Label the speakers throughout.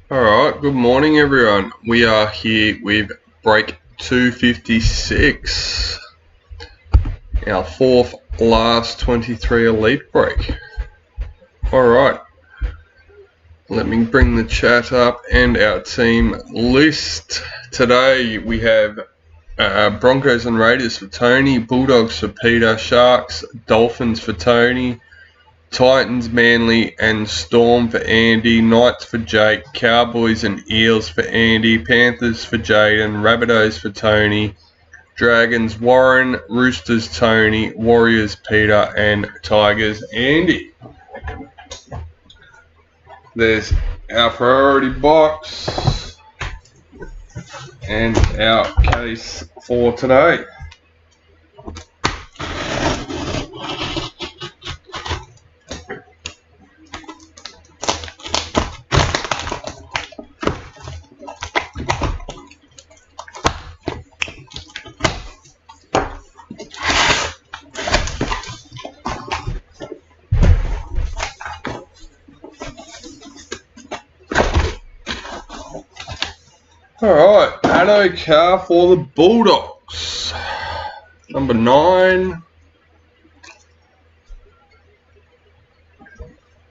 Speaker 1: Alright, good morning everyone. We are here with break 256, our fourth last 23 elite break. Alright, let me bring the chat up and our team list. Today we have Broncos and Raiders for Tony, Bulldogs for Peter, Sharks, Dolphins for Tony, Titans, Manly and Storm for Andy, Knights for Jake, Cowboys and Eels for Andy, Panthers for Jaden, Rabbitohs for Tony, Dragons Warren, Roosters Tony, Warriors Peter and Tigers Andy. There's our priority box and our case for today. Alright, Addo Car for the Bulldogs. Number 9.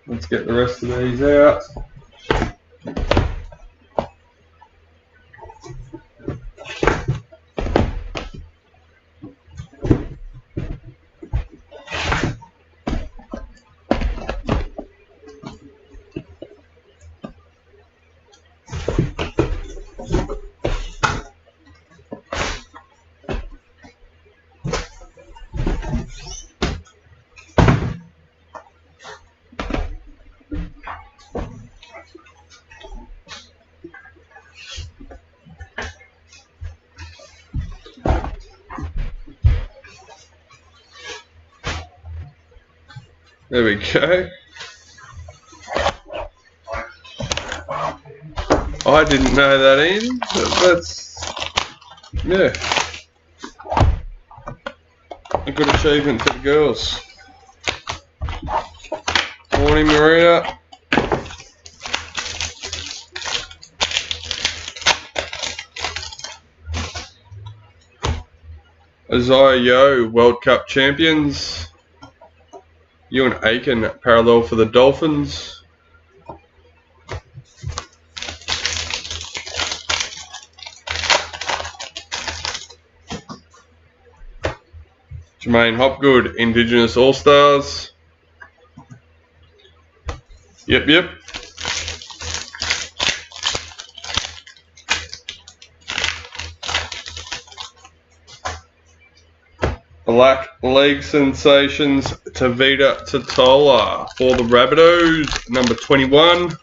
Speaker 1: Let's get the rest of these out. There we go. I didn't know that in, but that's, yeah, a good achievement for the girls. Morning, Maria. Isaiah Yo, World Cup champions. Ewan Aiken, parallel for the Dolphins. Jermaine Hopgood, Indigenous All-Stars. Yep. Black League sensations, Tavita Totola for the Rabbitohs, number 21.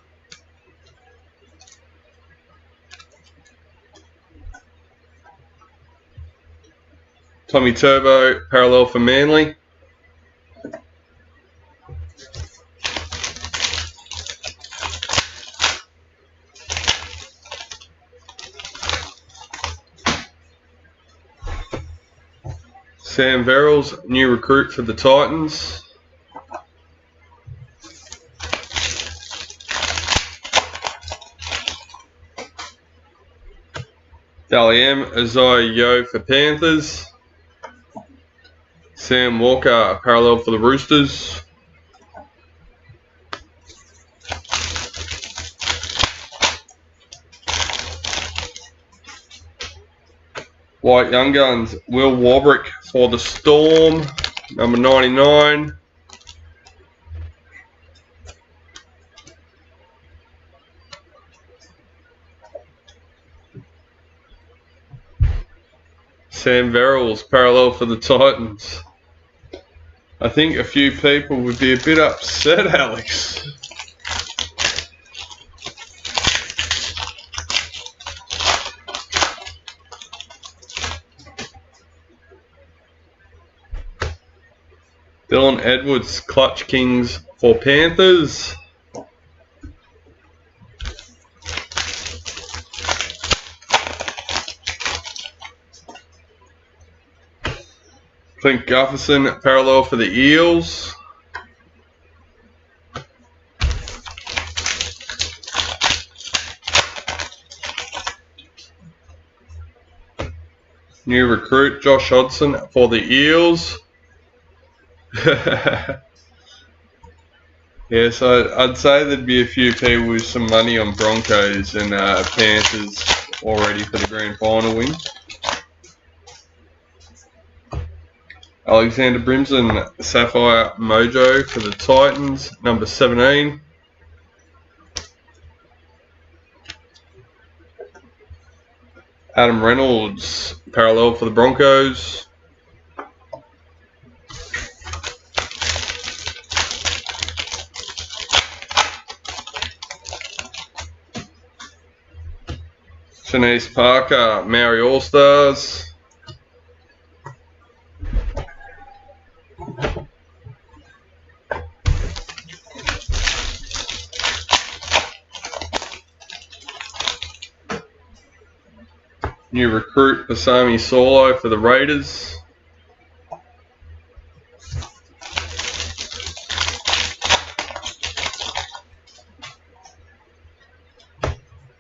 Speaker 1: Tommy Turbo, parallel for Manly. Sam Verrills, new recruit for the Titans. Dally M, Isaiah Yo for Panthers. Sam Walker, parallel for the Roosters. White Young Guns, Will Warbrick for the Storm, number 99. Sam Verrills, parallel for the Titans. I think a few people would be a bit upset, Alex. Dylan Edwards, Clutch Kings for Panthers. Clint Gufferson, parallel for the Eels. New recruit Josh Hodgson for the Eels. Yeah, so I'd say there'd be a few people with some money on Broncos and Panthers already for the grand final win. Alexander Brimson, Sapphire Mojo for the Titans, number 17. Adam Reynolds, parallel for the Broncos. Shanice Parker, Maori All-Stars. New recruit Pasami Solo for the Raiders.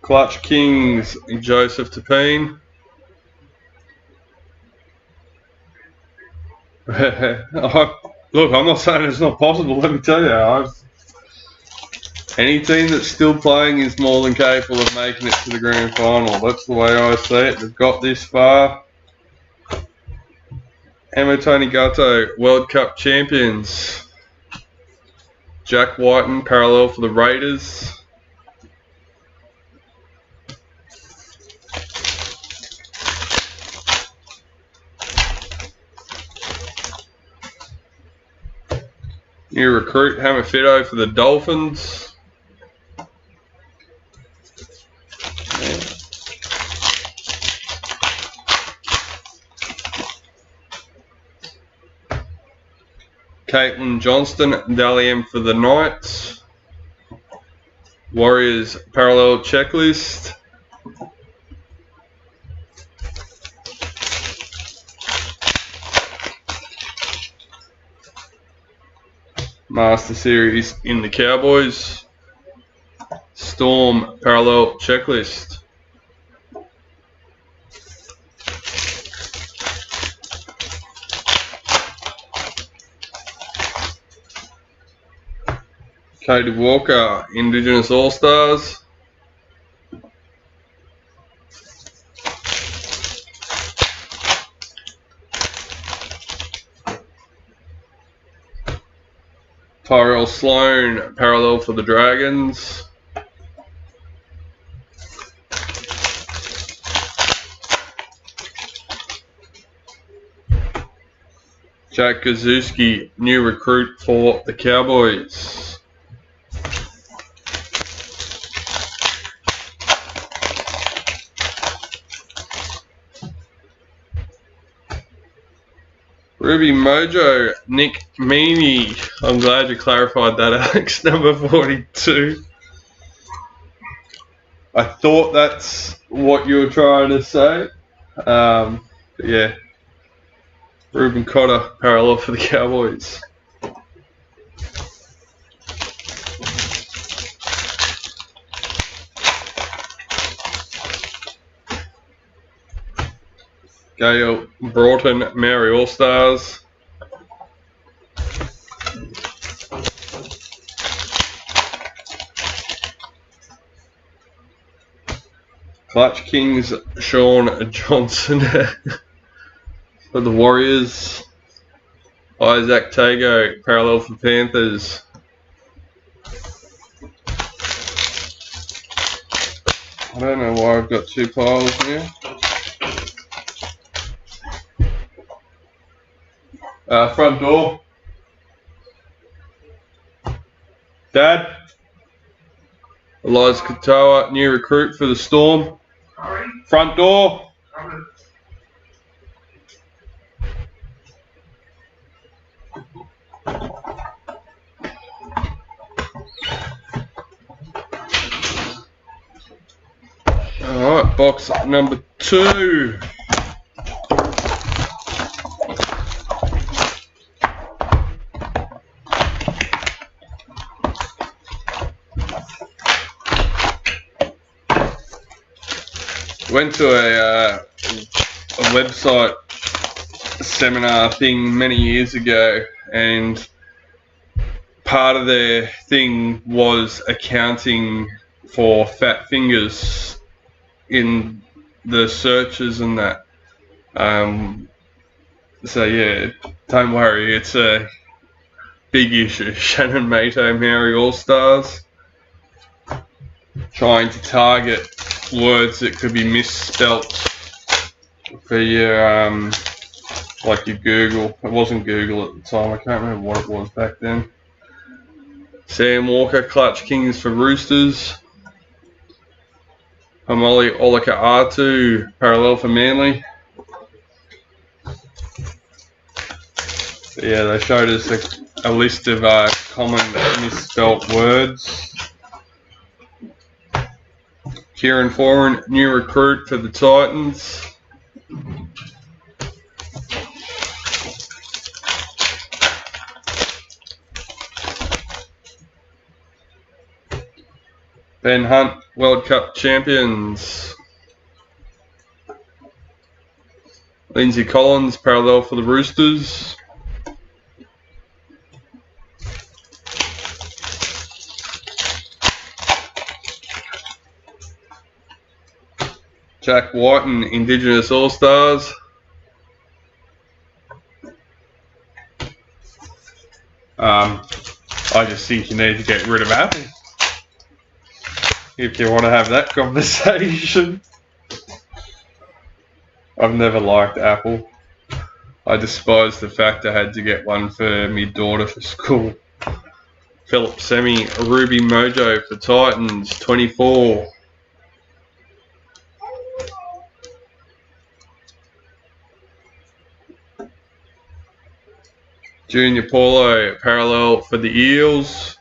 Speaker 1: Clutch Kings Joseph Tapine. Look, I'm not saying it's not possible, let me tell you. Any team that's still playing is more than capable of making it to the grand final. That's the way I see it. They've got this far. Amo Tony Gatto, World Cup champions. Jack Whiten, parallel for the Raiders. New recruit Hamafito for the Dolphins. Caitlin Johnston, Dally M for the Knights. Warriors parallel checklist. Master Series in the Cowboys. Storm parallel checklist. Cody Walker, Indigenous All-Stars. Tyrell Sloan, parallel for the Dragons. Jack Kazuski, new recruit for the Cowboys. Ruby Mojo, Nick Meaney. I'm glad you clarified that, Alex. Number 42. I thought that's what you were trying to say. But yeah. Ruben Cotter, parallel for the Cowboys. Gail Broughton, Maori All-Stars. Clutch Kings, Sean Johnson for the Warriors. Isaac Tago, parallel for Panthers. I don't know why I've got two piles here. Front door. Dad. Elias Katoa, new recruit for the Storm.
Speaker 2: Sorry?
Speaker 1: Front door. Alright, box number 2. Went to a website seminar thing many years ago, and part of their thing was accounting for fat fingers in the searches and that. So yeah, don't worry, it's a big issue. Shannon Mato, Maori All-Stars, trying to target words that could be misspelt for your like your Google. It wasn't Google at the time, I can't remember what it was back then. Sam Walker, Clutch Kings for Roosters. Hamoli Olika Atu, parallel for Manly. So yeah, they showed us a list of common misspelt words. Kieran Foran, new recruit for the Titans. Ben Hunt, World Cup champions. Lindsay Collins, parallel for the Roosters. Jack Whiten, Indigenous All-Stars. I just think you need to get rid of Apple if you want to have that conversation. I've never liked Apple. I despise the fact I had to get one for my daughter for school. Philip Semi, Ruby Mojo for Titans, 24. Junior Paulo, parallel for the Eels.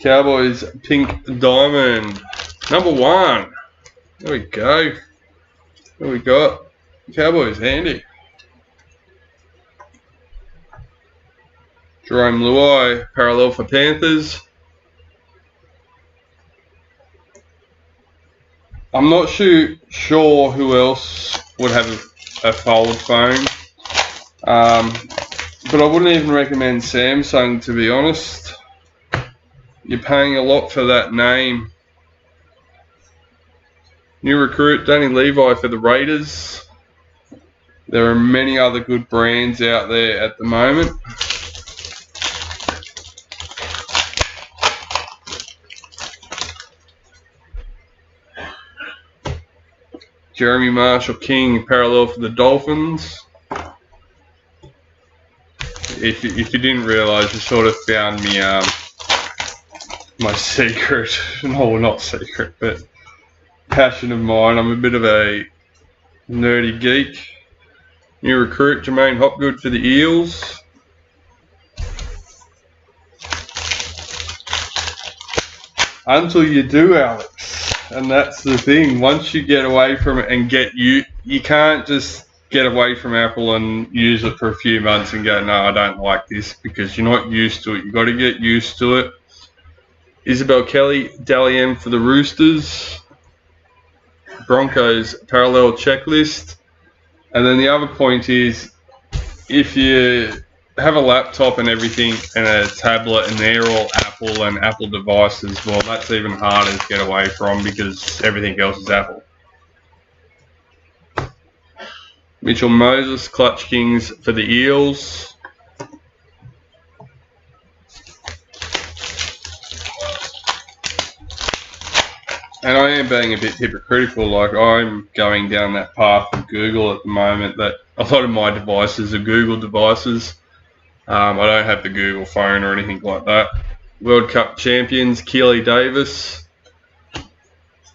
Speaker 1: Cowboys, Pink Diamond, number 1. There we go. What we got? Cowboys, handy. Jerome Luai, parallel for Panthers. I'm not sure who else would have a fold phone, but I wouldn't even recommend Samsung, to be honest. You're paying a lot for that name. New recruit, Danny Levi for the Raiders. There are many other good brands out there at the moment. Jeremy Marshall King, parallel for the Dolphins. If you didn't realise, you sort of found me my secret, no, not secret, but passion of mine. I'm a bit of a nerdy geek. New recruit, Jermaine Hopgood for the Eels. Until you do, Alex. And that's the thing. Once you get away from it and you can't just get away from Apple and use it for a few months and go, no, I don't like this, because you're not used to it. You've got to get used to it. Isabel Kelly, Dally M for the Roosters. Broncos, parallel checklist. And then the other point is, if you have a laptop and everything and a tablet and they're all Apple and Apple devices, well, that's even harder to get away from because everything else is Apple. Mitchell Moses, Clutch Kings for the Eels. And I am being a bit hypocritical, like I'm going down that path of Google at the moment, that a lot of my devices are Google devices. I don't have the Google phone or anything like that. World Cup champions, Keely Davis.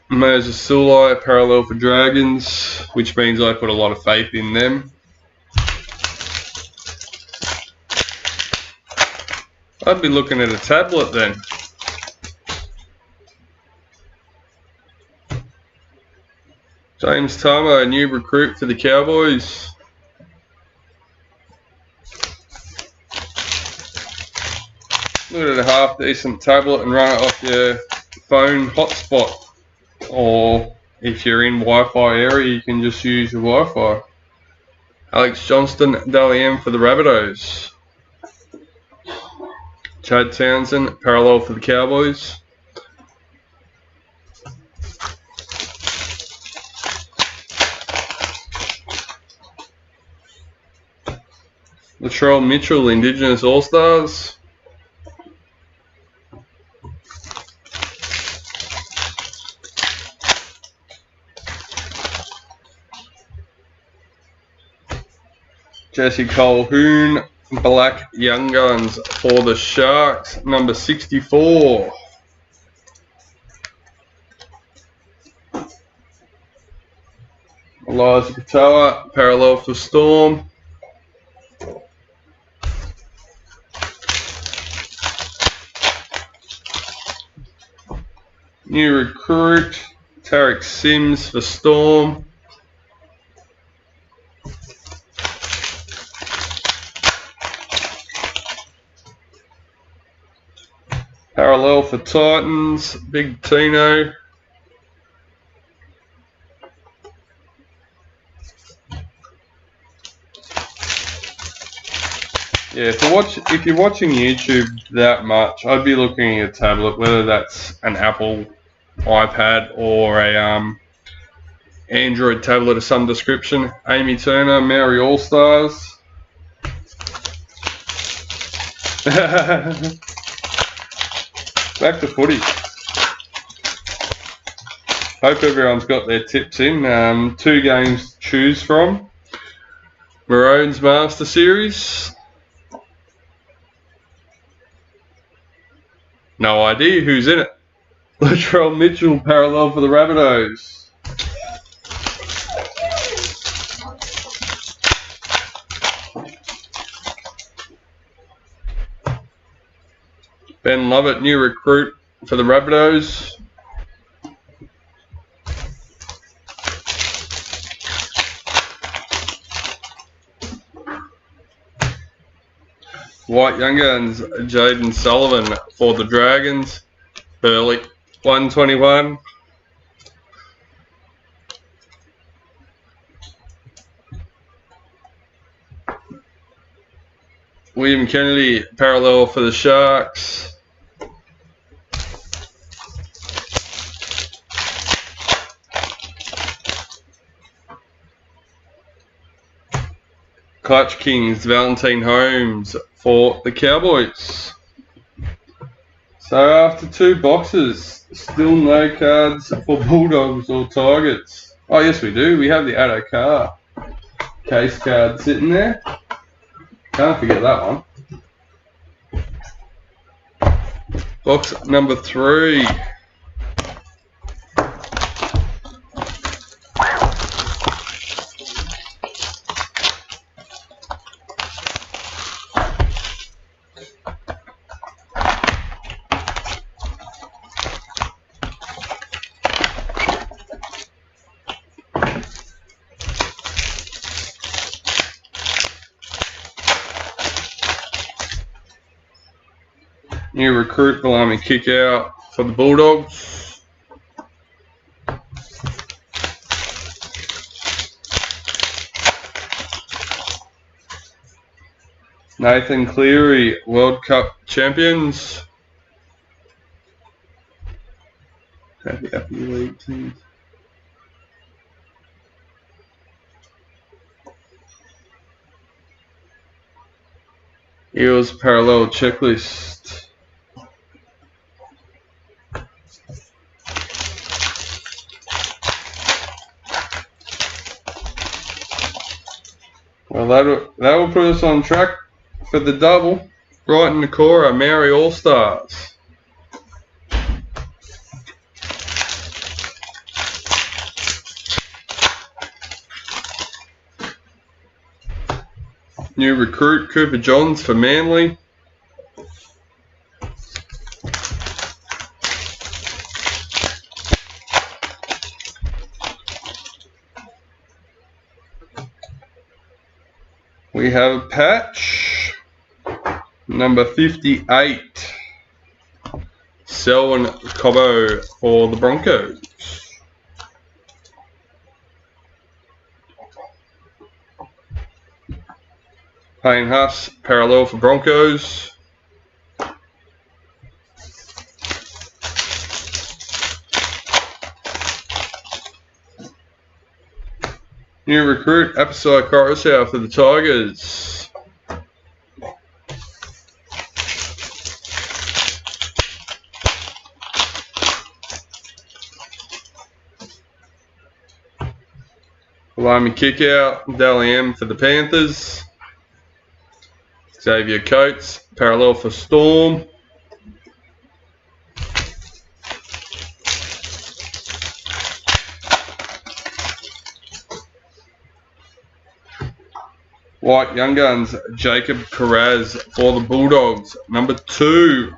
Speaker 1: Moses Sulai, parallel for Dragons, which means I put a lot of faith in them. I'd be looking at a tablet then. James Tamo, a new recruit for the Cowboys. Look at a half decent tablet and run it off your phone hotspot, or if you're in Wi-Fi area you can just use your Wi-Fi. Alex Johnston, Dally M for the Rabbitohs. Chad Townsend, parallel for the Cowboys. Latrell Mitchell, Indigenous All-Stars. Jesse Colquhoun, Black Young Guns for the Sharks, number 64. Eliza Katoa, parallel for Storm. New recruit, Tarek Sims for Storm. Parallel for Titans, Big Tino. Yeah, if you're watching YouTube that much, I'd be looking at a tablet, whether that's an Apple iPad or a Android tablet of some description. Amy Turner, Maori All-Stars. Back to footy. Hope everyone's got their tips in. 2 games to choose from. Maroons Master Series. No idea who's in it. Latrell Mitchell, parallel for the Rabbitohs. Ben Lovett, new recruit for the Rabbitohs. White Young Guns, Jaden Sullivan for the Dragons. Burley, 121. William Kennedy, parallel for the Sharks. Clutch Kings, Valentine Holmes for the Cowboys. So after 2 boxes, still no cards for Bulldogs or Tigers. Oh yes we do, we have the Addo Carr case card sitting there. Can't forget that one. Box number 3. New recruit, Bellamy kick out for the Bulldogs. Nathan Cleary, World Cup champions. Happy League team. Eels parallel checklist. Well, that will put us on track for the double. Brighton Nakora, Maori All-Stars. New recruit, Cooper Johns for Manly. We have a patch, number 58. Selwyn Cobbo for the Broncos. Payne Huss, parallel for Broncos. New recruit, Apasai Coruscant for the Tigers. Palami Kickout, Dally M for the Panthers. Xavier Coates, parallel for Storm. White Young Guns, Jacob Carraz for the Bulldogs, number 2.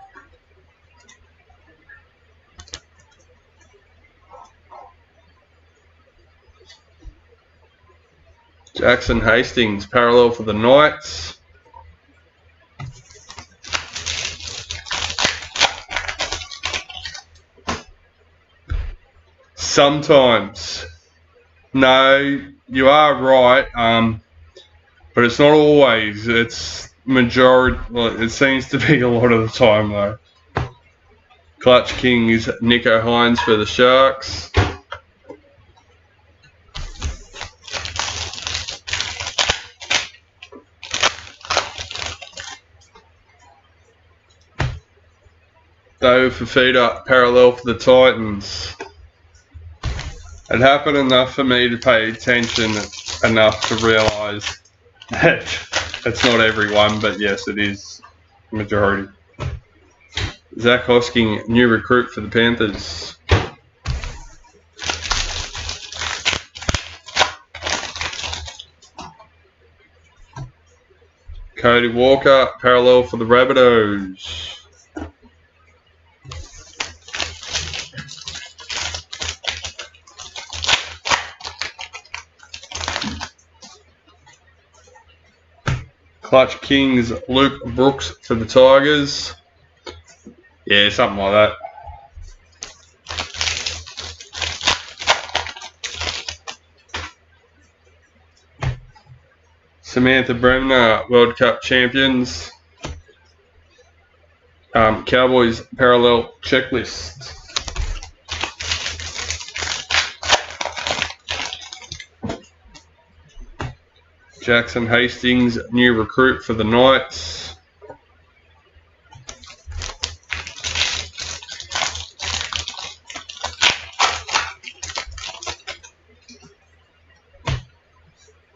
Speaker 1: Jackson Hastings, parallel for the Knights. Sometimes. No, you are right, but it's not always. It's majority. Well, it seems to be a lot of the time though. Clutch King is Nico Hines for the Sharks. David Fafita, parallel for the Titans. It happened enough for me to pay attention enough to realise that it's not everyone, but yes, it is the majority. Zach Hosking, new recruit for the Panthers. Cody Walker, parallel for the Rabbitohs. Clutch Kings, Luke Brooks for the Tigers. Yeah, something like that. Samantha Bremner, World Cup champions. Cowboys parallel checklist. Jackson Hastings, new recruit for the Knights.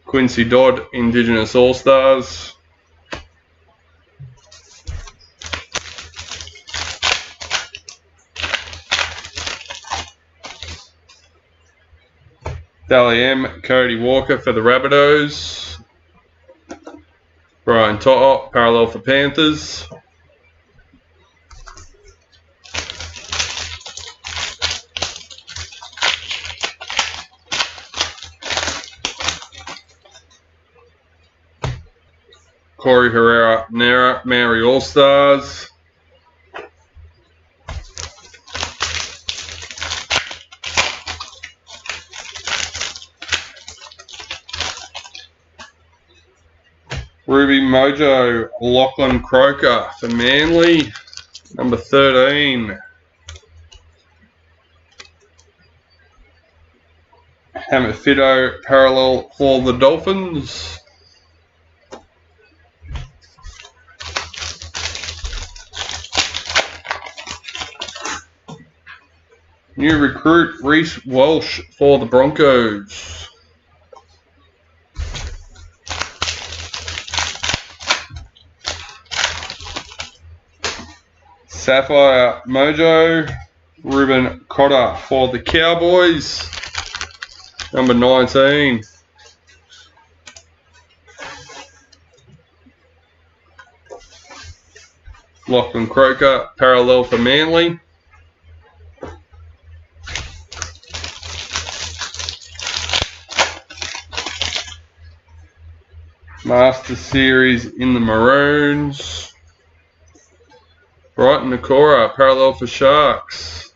Speaker 1: Quincy Dodd, Indigenous All-Stars. Dally M, Cody Walker for the Rabbitohs. Brian To'o, parallel for Panthers. Corey Herrera, Maori All-Stars. Ruby Mojo, Lachlan Croker for Manly, number 13. Hammett Fido, parallel for the Dolphins. New recruit, Reece Walsh for the Broncos. Sapphire Mojo, Ruben Cotter for the Cowboys, number 19. Lachlan Croker, parallel for Manly. Master Series in the Maroons. Right, Nakora, parallel for Sharks.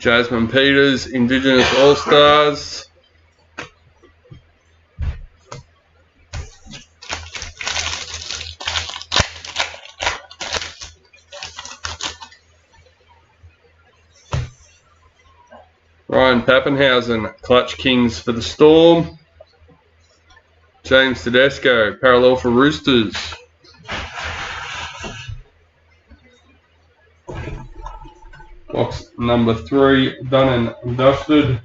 Speaker 1: Jasmine Peters, Indigenous All-Stars. Ryan Pappenhausen, Clutch Kings for the Storm. James Tedesco, parallel for Roosters. Box number 3, done and dusted.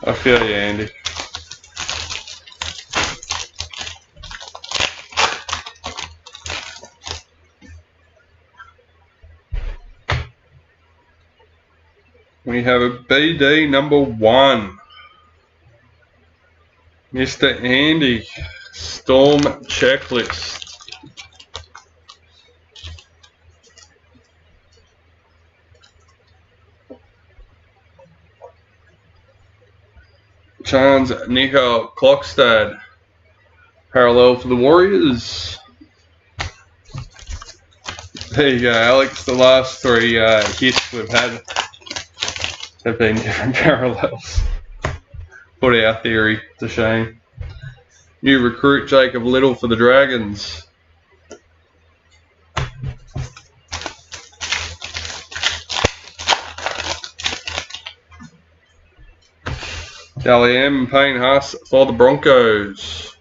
Speaker 1: I feel you, Andy. We have a BD number 1. Mr. Andy, Storm Checklist. Chance Nico Klokstad, parallel for the Warriors. There you go, Alex. The last 3 hits we've had have been different parallels. Put our theory to shame. New recruit Jacob Little for the Dragons. Dally M, Payne Haas for the Broncos.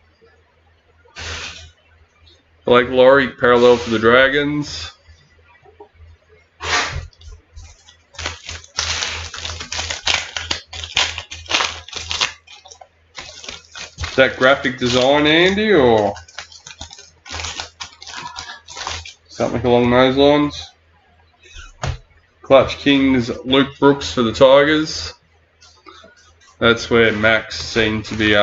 Speaker 1: Blake Laurie, parallel for the Dragons. Is that graphic design, Andy, or something along those lines? Clutch Kings, Luke Brooks for the Tigers. That's where Max seemed to be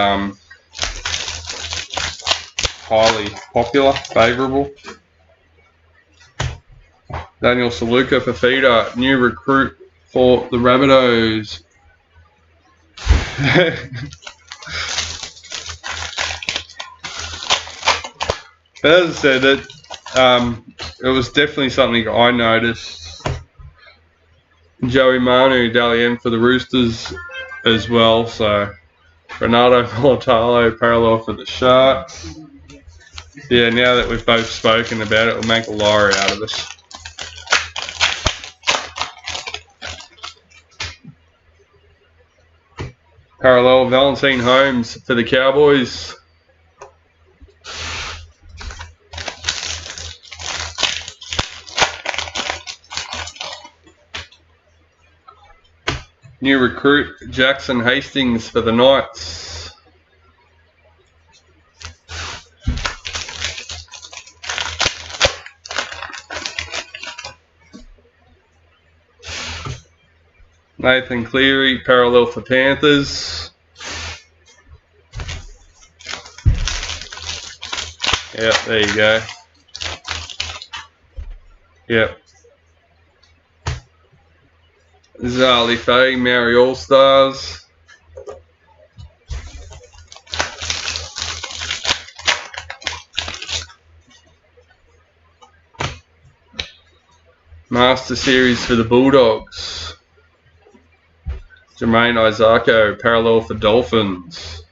Speaker 1: highly popular, favourable. Daniel Saluka for feeder, new recruit for the Rabbitohs. As I said, it was definitely something I noticed. Joey Manu, Dally M for the Roosters as well. So Renato Molitalo, parallel for the Sharks. Yeah, now that we've both spoken about it, we'll make a liar out of this. Parallel Valentine Holmes for the Cowboys. New recruit Jackson Hastings for the Knights. Nathan Cleary, parallel for Panthers. Yep, there you go. Yep. Zali Faye, Maori All-Stars. Master Series for the Bulldogs. Jermaine Isako, parallel for Dolphins.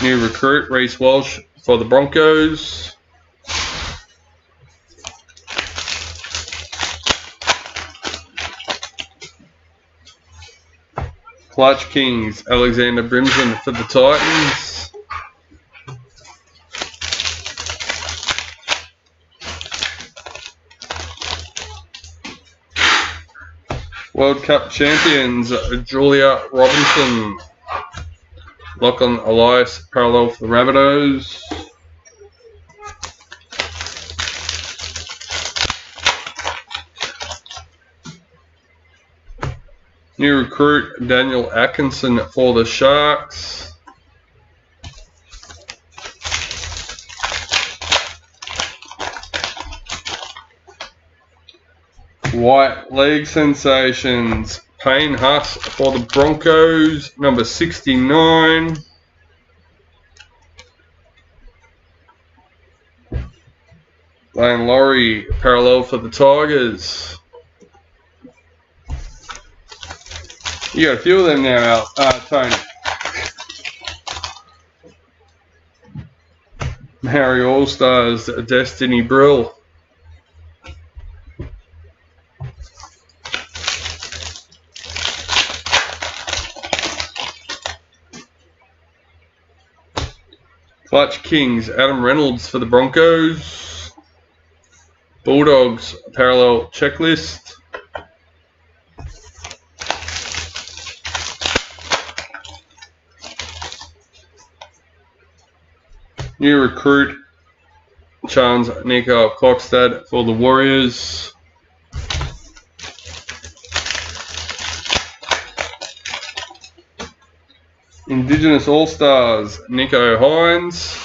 Speaker 1: New recruit Reece Walsh for the Broncos. Clutch Kings Alexander Brimson for the Titans. World Cup champions Julia Robinson. Lachlan Elias parallel for the Rabbitohs. New recruit Daniel Atkinson for the Sharks. White League sensations Payne Huss for the Broncos, number 69. Lane Laurie parallel for the Tigers. You got a few of them now, Tony. Harry All-Stars, Destiny Brill. Clutch Kings, Adam Reynolds for the Broncos. Bulldogs, parallel checklist. New recruit, Chance Nico Klokstad for the Warriors. Indigenous All-Stars, Nico Hines.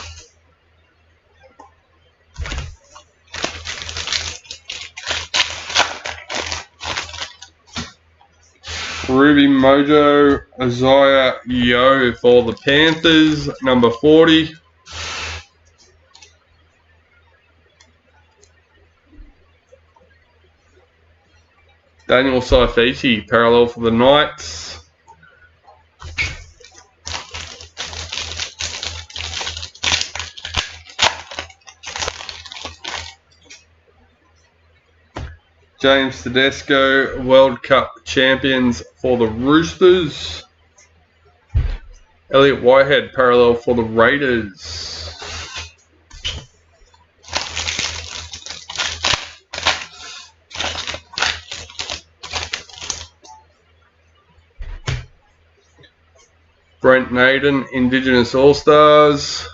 Speaker 1: Ruby Mojo, Isaiah Yeo for the Panthers, number 40. Daniel Saifiti, parallel for the Knights. James Tedesco, World Cup champions for the Roosters. Elliot Whitehead, parallel for the Raiders. Brent Naden, Indigenous All-Stars.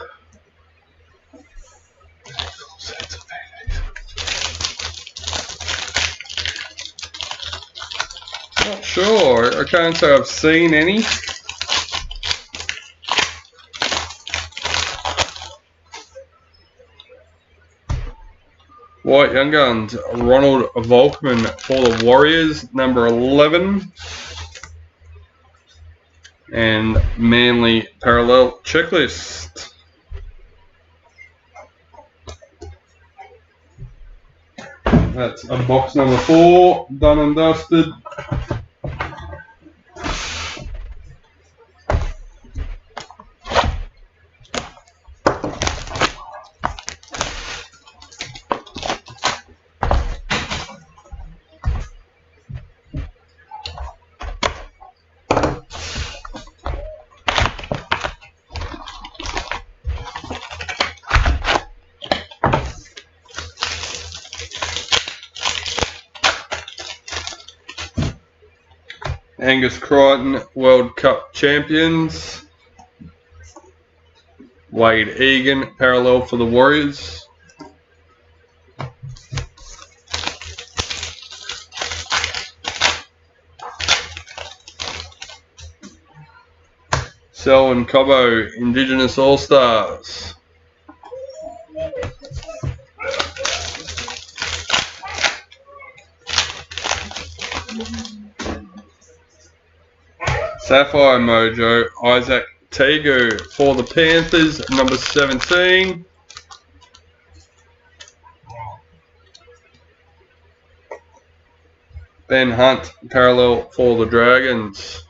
Speaker 1: Not sure. I can't say I've seen any. White Young Guns, Ronald Volkman for the Warriors, number 11. And Manly parallel checklist. That's a box number 4, done and dusted. Angus Crichton, World Cup champions. Wade Egan, parallel for the Warriors. Selwyn Cobbo, Indigenous All-Stars. Sapphire Mojo, Isaac Tegu for the Panthers, number 17. Ben Hunt, parallel for the Dragons.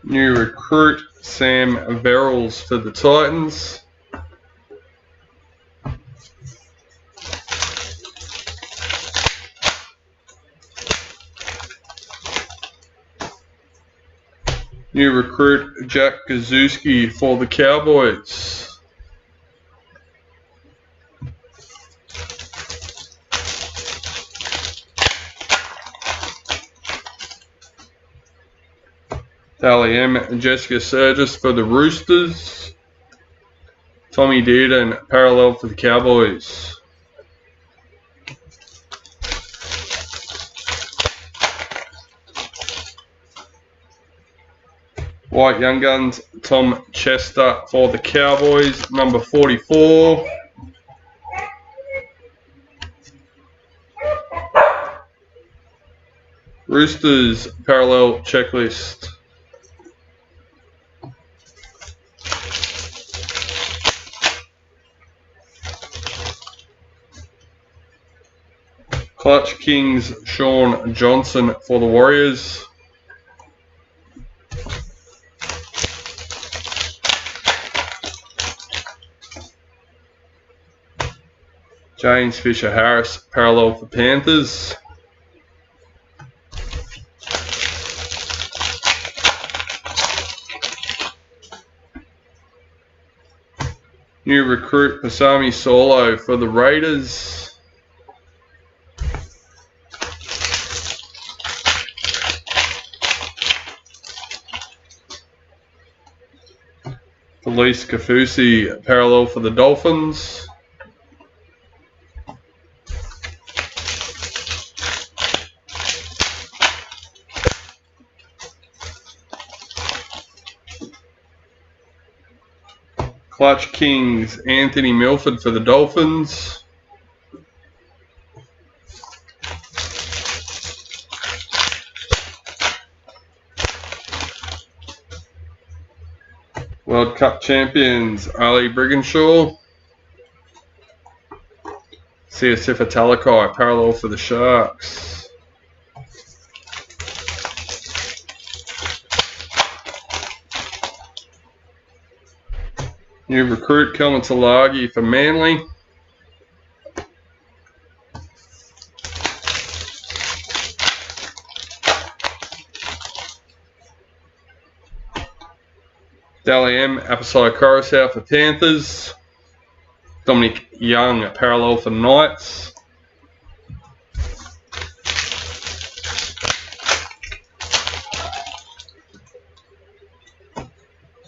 Speaker 1: New recruit, Sam Verrills for the Titans. New recruit Jack Gazewski for the Cowboys. Dally M and Jessica Sturgis for the Roosters. Tommy Dearden, parallel for the Cowboys. White Young Guns, Tom Chester for the Cowboys, number 44. Roosters, parallel checklist. Clutch Kings, Sean Johnson for the Warriors. James Fisher-Harris, parallel for Panthers. New recruit Pasami Solo for the Raiders. Felice Kafusi, parallel for the Dolphins. Clutch Kings, Anthony Milford for the Dolphins. World Cup champions, Ali Brigginshaw. Siosifa Talakai, parallel for the Sharks. New recruit, Kelman Talagi for Manly. Dally M, Apasai Coruscant for Panthers. Dominic Young, parallel for Knights.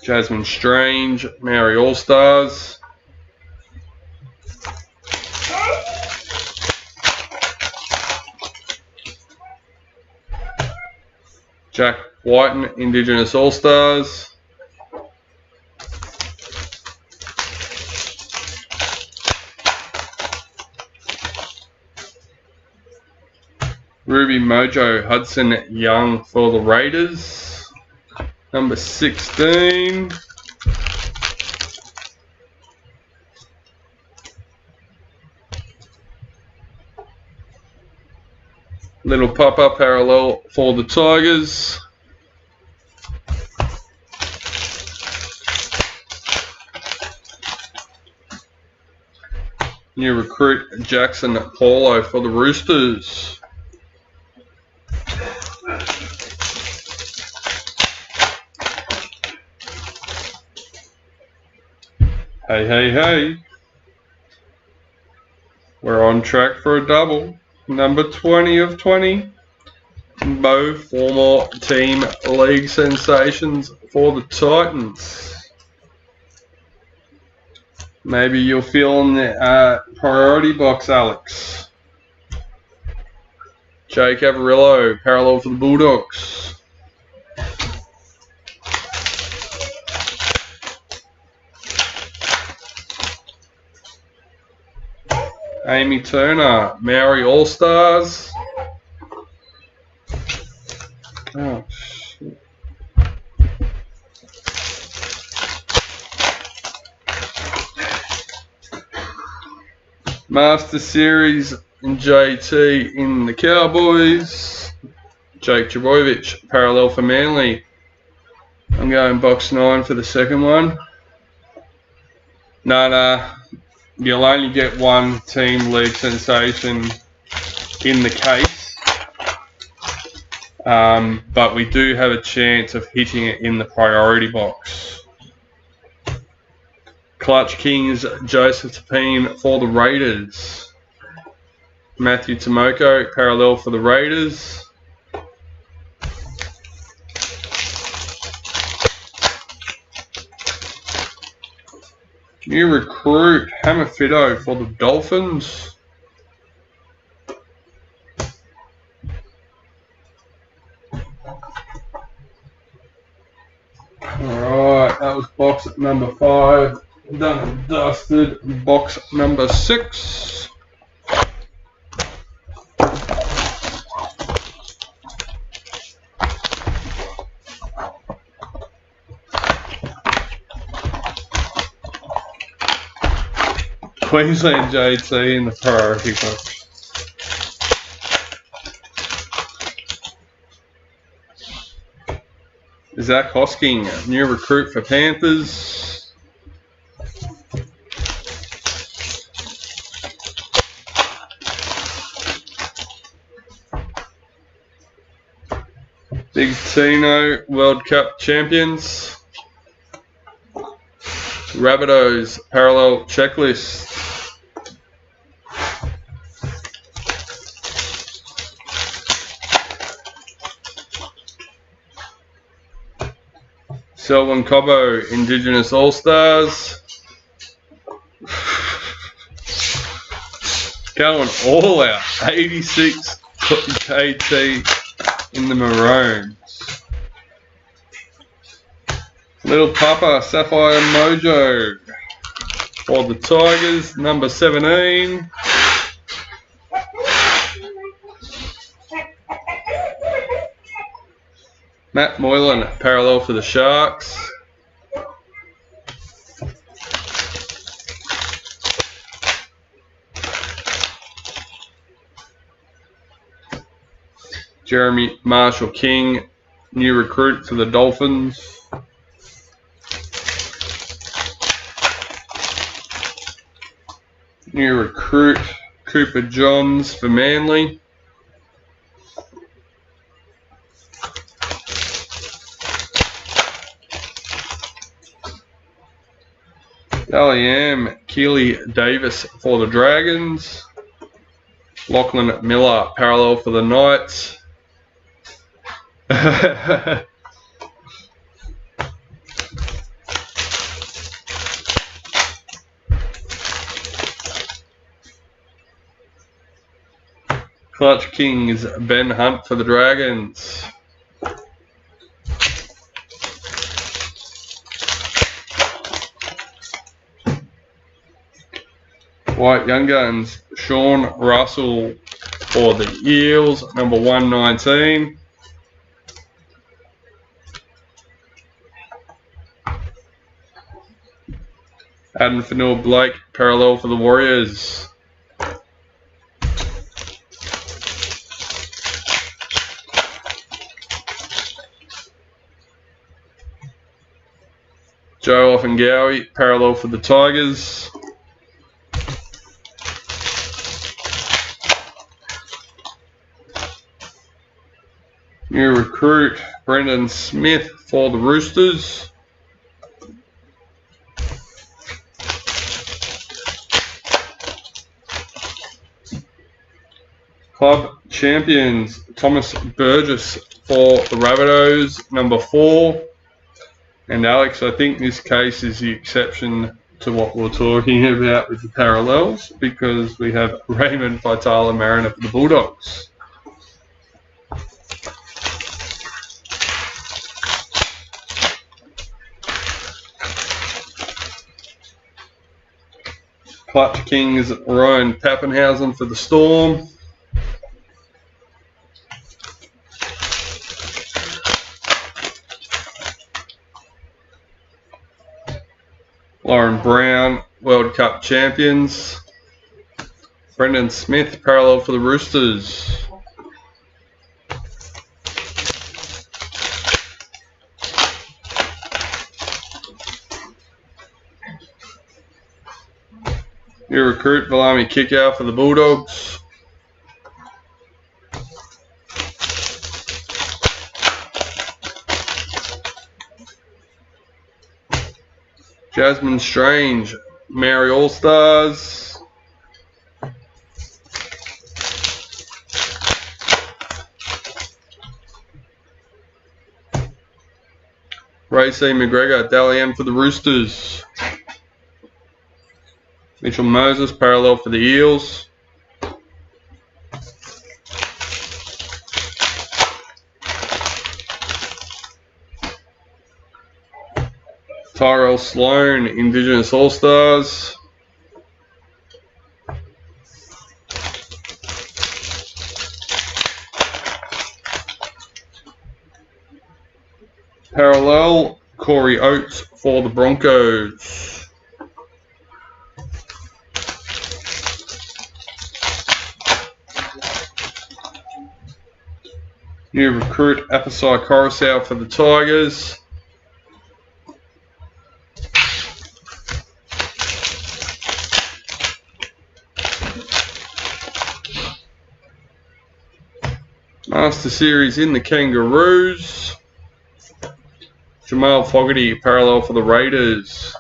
Speaker 1: Jasmine Strange, Maori All-Stars. Jack Whiten, Indigenous All-Stars. Ruby Mojo Hudson Young for the Raiders, number 16. Little Papa parallel for the Tigers. New recruit Jackson Paulo for the Roosters. Hey, hey, hey. We're on track for a double. Number 20 of 20. Both former team league sensations for the Titans. Maybe you're feeling the priority box, Alex. Jake Averillo, parallel for the Bulldogs. Amy Turner, Maori All-Stars. Oh, shit. Master Series and JT in the Cowboys. Jake Trbojevic, parallel for Manly. I'm going box 9 for the second one. Nah. You'll only get one team league sensation in the case, but we do have a chance of hitting it in the priority box. Clutch Kings, Joseph Tapine for the Raiders. Matthew Tomoko, parallel for the Raiders. New recruit, Hammer Fido for the Dolphins. Alright, that was box number 5. Done and dusted. Box number 6. Queensland JT in the priority box. Zach Hosking, new recruit for Panthers. Big Tino, World Cup champions. Rabbitohs, parallel checklist. Selwyn Cobbo, Indigenous All-Stars. Going all out. 86 KT in the Maroons. Little Papa, Sapphire Mojo for the Tigers, number 17. Matt Moylan, parallel for the Sharks. Jeremy Marshall King, new recruit for the Dolphins. New recruit, Cooper Johns for Manly. Dally Keely Davis for the Dragons. Lachlan Miller, parallel for the Knights. Clutch Kings, Ben Hunt for the Dragons. White Young Guns, Sean Russell for the Eels, number 119. Adam Fanua Blake, parallel for the Warriors. Joe Offengowie, parallel for the Tigers. New recruit, Brendan Smith for the Roosters. Club champions, Thomas Burgess for the Rabbitohs, number 4. And Alex, I think this case is the exception to what we're talking about with the parallels, because we have Raymond Faitala Mariner for the Bulldogs. Clutch Kings, Ryan Pappenhausen for the Storm. Lauren Brown, World Cup champions. Brendan Smith, parallel for the Roosters. New recruit, Valami Kickout for the Bulldogs. Jasmine Strange, Mary All-Stars. Ray C. McGregor, Dally M for the Roosters. Mitchell Moses, parallel for the Eels. Tyrell Sloan, Indigenous All-Stars. Parallel, Corey Oates for the Broncos. New recruit, Apasai Coruscant for the Tigers. Master Series in the Kangaroos. Jamal Fogarty, parallel for the Raiders.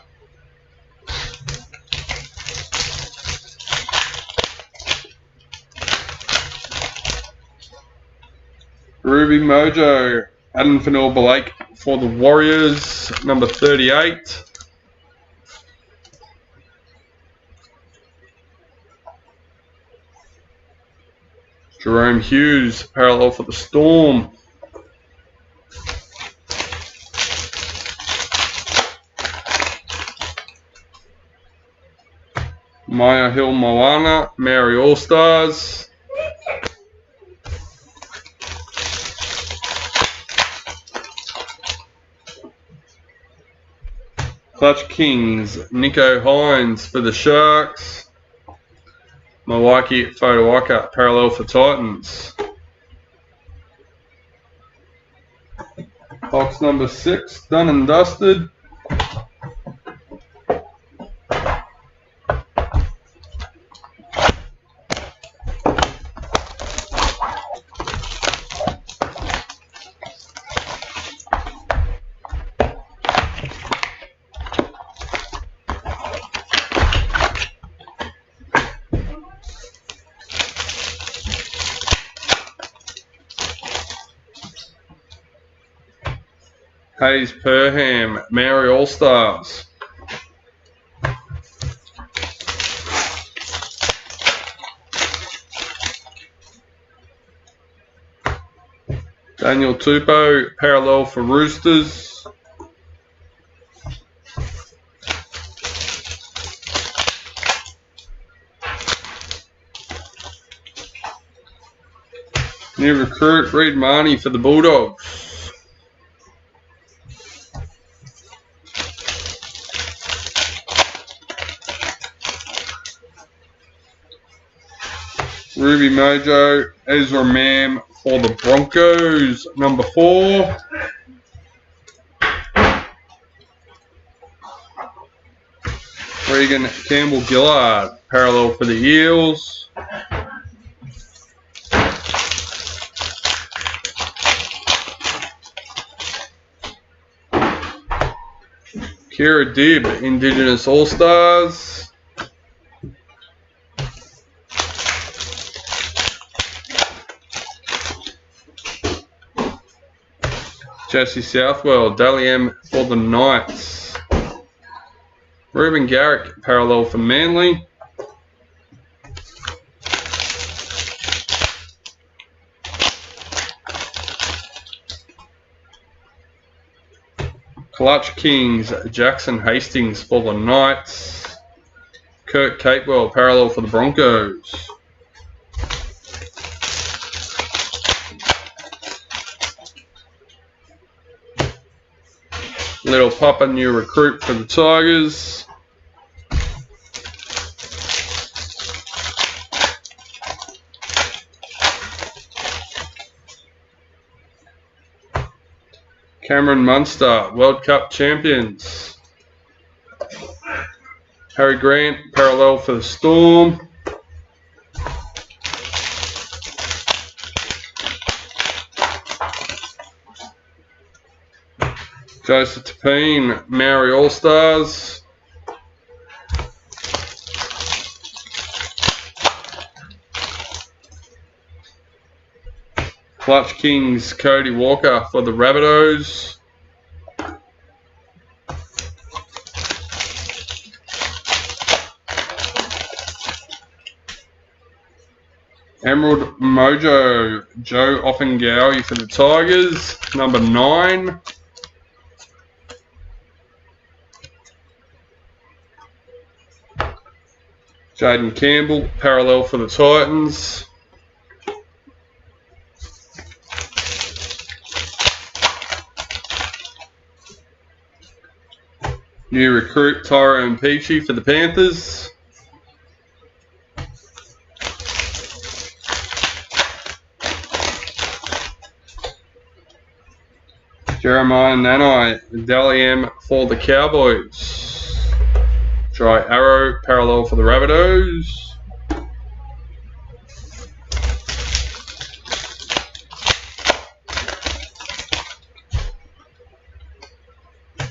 Speaker 1: Ruby Mojo, Adam Fanil-Blake for the Warriors, number 38. Jerome Hughes, parallel for the Storm. Maya Hill Moana, Maori All-Stars. Clutch Kings, Nico Hines for the Sharks. Mawaki Fotuaka, parallel for Titans. Box number 6, done and dusted. Hayes Perham, Maori All-Stars. Daniel Tupou, parallel for Roosters. New recruit, Reid Marnie for the Bulldogs. Ruby Mojo, Ezra Mam for the Broncos, number 4. Regan Campbell-Gillard, parallel for the Eels. Kira Dibb, Indigenous All-Stars. Jesse Southwell, Dally M for the Knights. Reuben Garrick, parallel for Manly. Clutch Kings, Jackson Hastings for the Knights. Kurt Capewell, parallel for the Broncos. Little Papa, new recruit for the Tigers. Cameron Munster, World Cup champions. Harry Grant, parallel for the Storm. Joseph Tapine, Maori All-Stars. Clutch Kings, Cody Walker for the Rabbitohs. Emerald Mojo, Joe Offengowie for the Tigers, number 9. Jaden Campbell, parallel for the Titans. New recruit Tyrone Peachy for the Panthers. Jeremiah Nanai, Dally-M for the Cowboys. Dry Arrow, parallel for the Rabbitohs.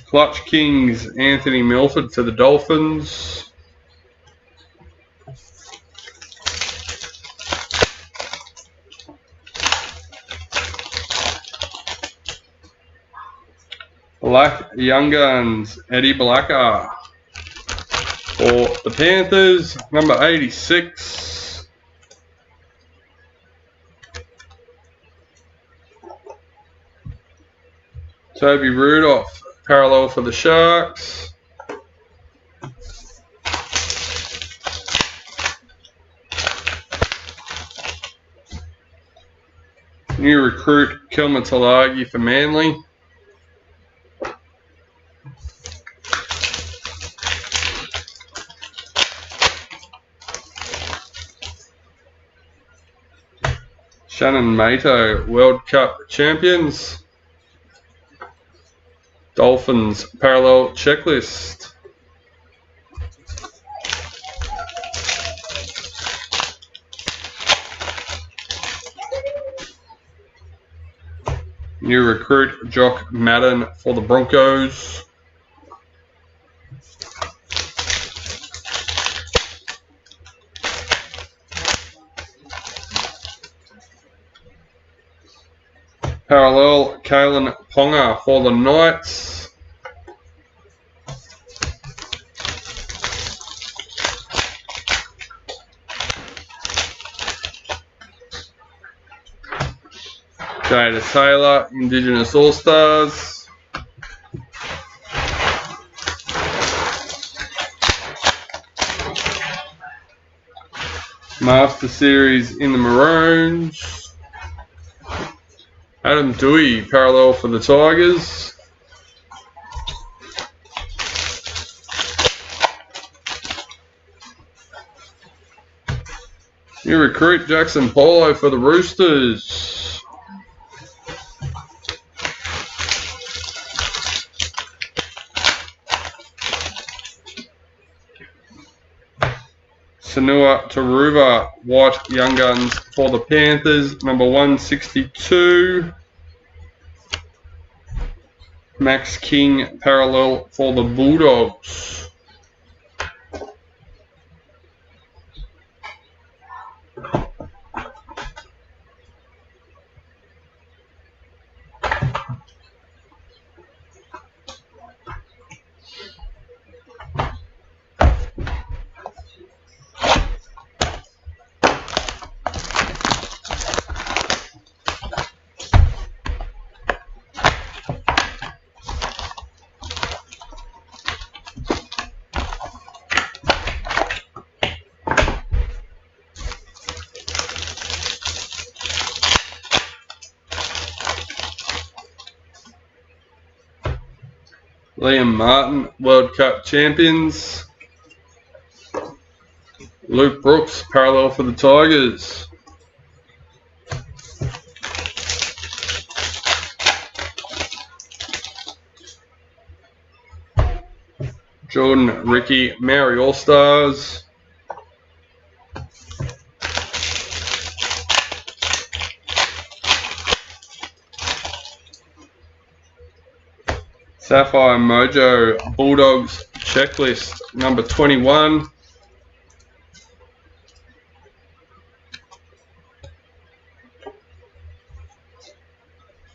Speaker 1: Clutch Kings, Anthony Milford for the Dolphins. Black Young Guns, Eddie Blacker for the Panthers, number 86. Toby Rudolph, parallel for the Sharks. New recruit Kilma Talagi for Manly. Shannon Mato, World Cup champions. Dolphins parallel checklist. New recruit Jock Madden for the Broncos. Parallel Kalen Ponga for the Knights. Jada Taylor, Indigenous All-Stars. Master Series in the Maroons. Adam Dewey, parallel for the Tigers. New recruit Jackson Polo for the Roosters. Sanua Taruva, White Young Guns for the Panthers, number 162. Max King, parallel for the Bulldogs. Liam Martin, World Cup champions. Luke Brooks, parallel for the Tigers. Jordan Ricky, Maori All-Stars. Sapphire Mojo, Bulldogs checklist, number 21.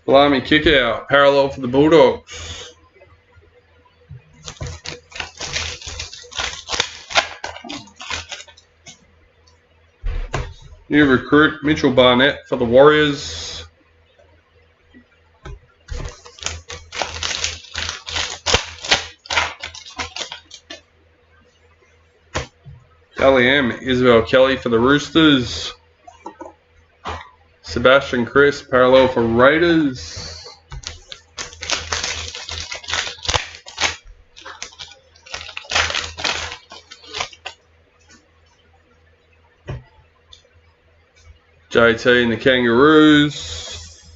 Speaker 1: Blimey Kickout, parallel for the Bulldogs. New recruit Mitchell Barnett for the Warriors. Dally M, Isabel Kelly for the Roosters. Sebastian Chris, parallel for Raiders. JT and the Kangaroos.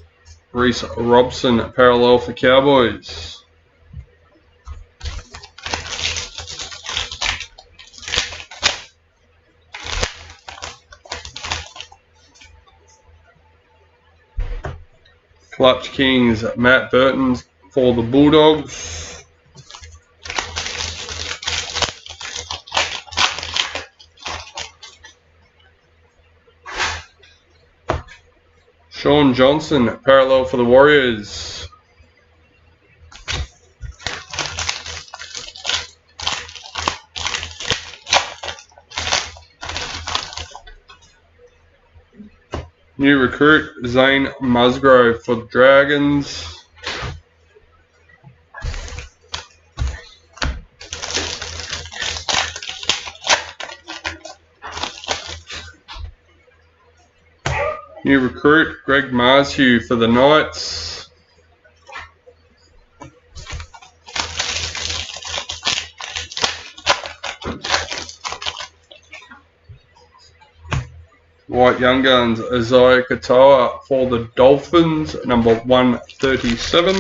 Speaker 1: Reece Robson, parallel for Cowboys. Clutch Kings, Matt Burton for the Bulldogs. Sean Johnson, parallel for the Warriors. New recruit, Zane Musgrove for the Dragons. New recruit, Greg Marshew for the Knights. White Young Guns, Isaiah Katoa for the Dolphins, number 137.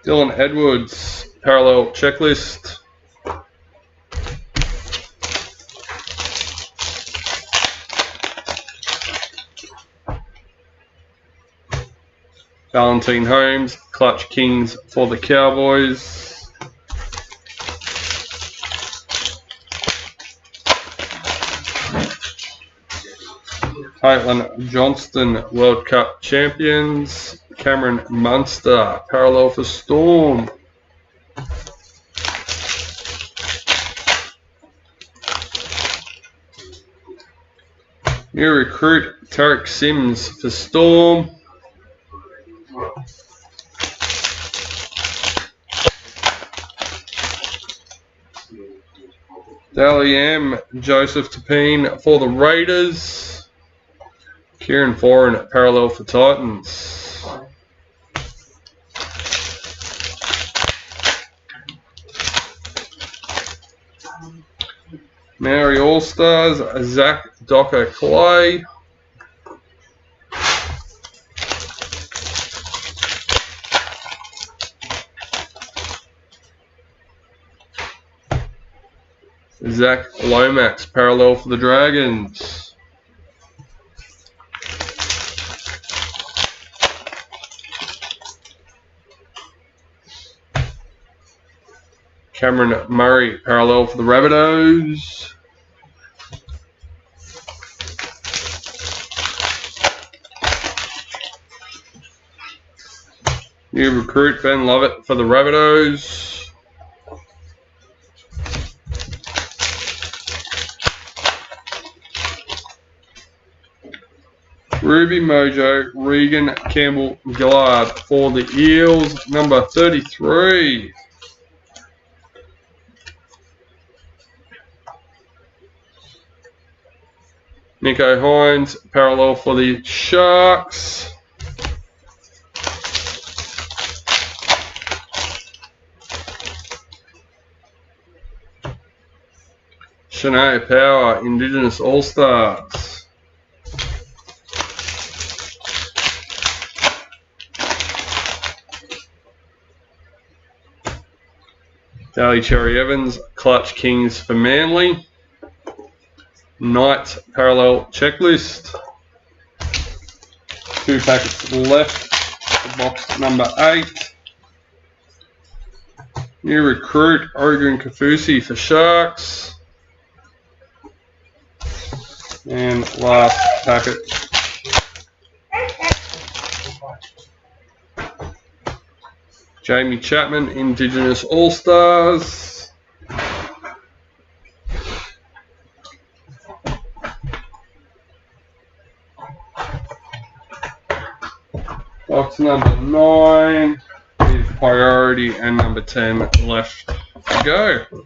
Speaker 1: Dylan Edwards, parallel checklist. Valentine Holmes, Clutch Kings for the Cowboys. Caitlin Johnston, World Cup champions. Cameron Munster, parallel for Storm. New recruit, Tarek Sims for Storm. Dally M, Joseph Tapine for the Raiders. Kieran Foran, parallel for Titans. Maori All-Stars, Zach Docker Clay. Zach Lomax, parallel for the Dragons. Cameron Murray, parallel for the Rabbitohs. New recruit, Ben Lovett for the Rabbitohs. Ruby Mojo, Regan Campbell Gillard for the Eels, number 33. Nico Hines, parallel for the Sharks. Shanae Power, Indigenous All-Stars. Daly Cherry Evans, Clutch Kings for Manly. Knights parallel checklist. 2 packets left for box number 8. New recruit, Oregon Kafusi for Sharks. And last packet. Jamie Chapman, Indigenous All-Stars. Box number 9 is priority and number 10 left to go.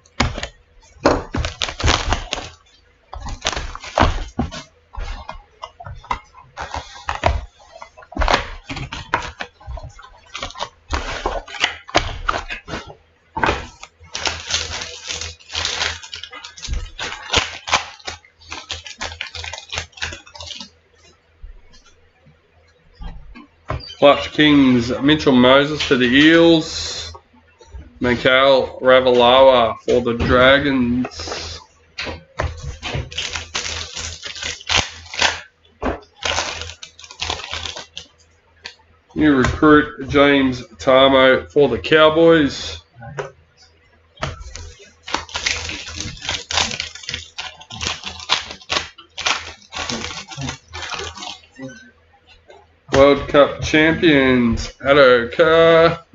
Speaker 1: Clutch Kings, Mitchell Moses for the Eels. Mikhail Ravalawa for the Dragons. New recruit James Tarmo for the Cowboys. World Cup champions, Addo Carr.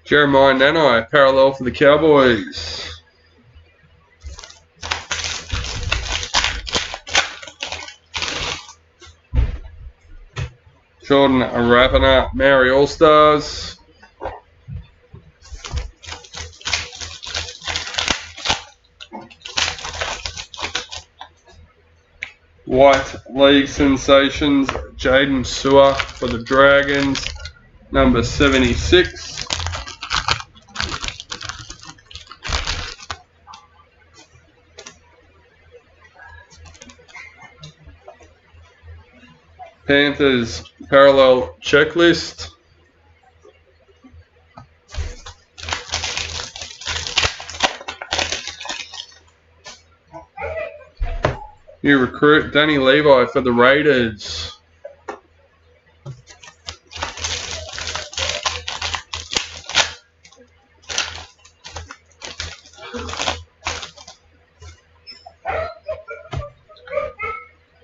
Speaker 1: Jeremiah Nanai, parallel for the Cowboys. Jordan Ravana, Maori All-Stars. White League sensations, Jaden Sewer for the Dragons, number 76. Panthers parallel checklist. New recruit Danny Levi for the Raiders.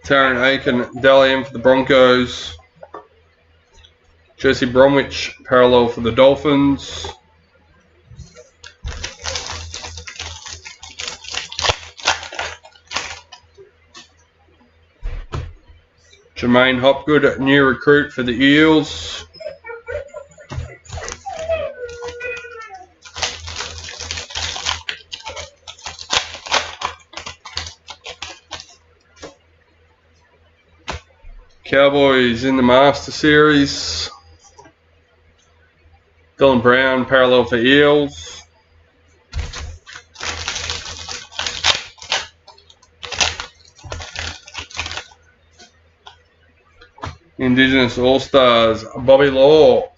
Speaker 1: Taryn Aiken, Dalian for the Broncos. Jesse Bromwich, parallel for the Dolphins. Jermaine Hopgood, new recruit for the Eels. Cowboys in the Master Series. Dylan Brown, parallel for Eels. Indigenous All-Stars, Bobby Law.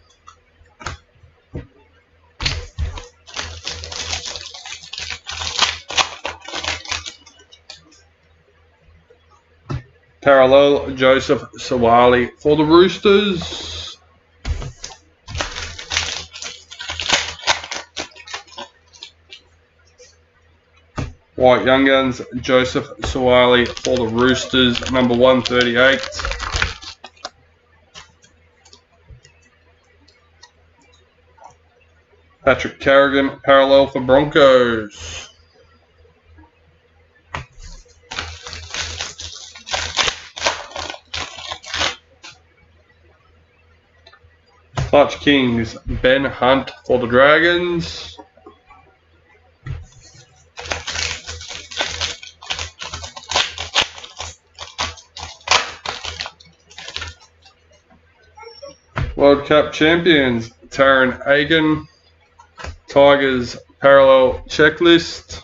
Speaker 1: Parallel, Joseph Sawali for the Roosters. White Young Guns, Joseph Sawali for the Roosters, number 138. Patrick Carrigan, parallel for Broncos. Clutch Kings, Ben Hunt for the Dragons. World Cup champions, Taryn Aiken. Tigers parallel checklist.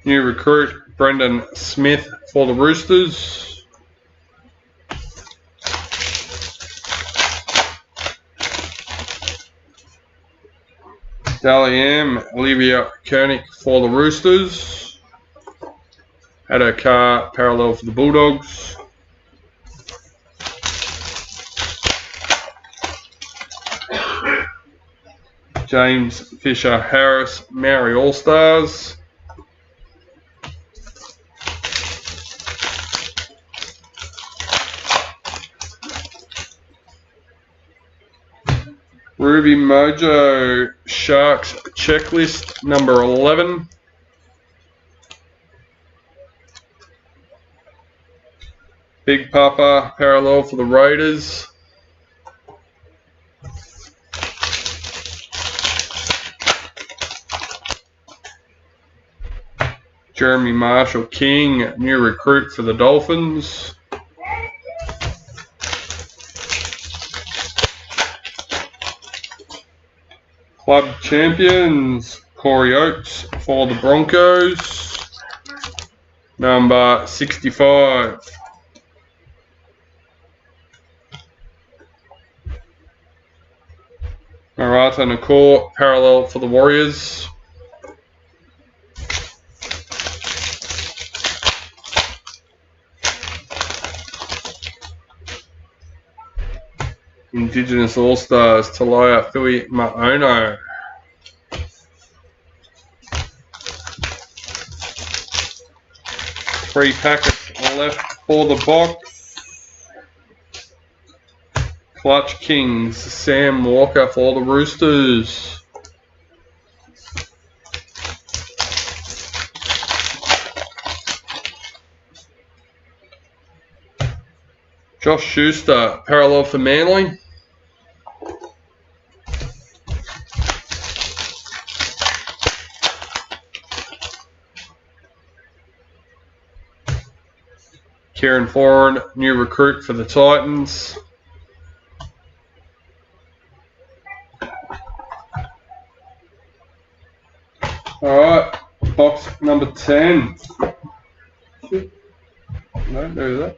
Speaker 1: New recruit Brendan Smith for the Roosters. Dally M, Olivia Koenig for the Roosters. Addo Carr parallel for the Bulldogs. James Fisher Harris, Maori All-Stars. Ruby Mojo Sharks Checklist number 11. Big Papa parallel for the Raiders. Jeremy Marshall King, new recruit for the Dolphins. Club champions, Corey Oates for the Broncos, number 65. Marata Nakor, parallel for the Warriors. Indigenous All-Stars, Talia Fui Maono. Three packets left for the box. Clutch Kings, Sam Walker for the Roosters. Josh Schuster, parallel for Manly. Kieran Foran, new recruit for the Titans. Alright, box number 10. No, do that.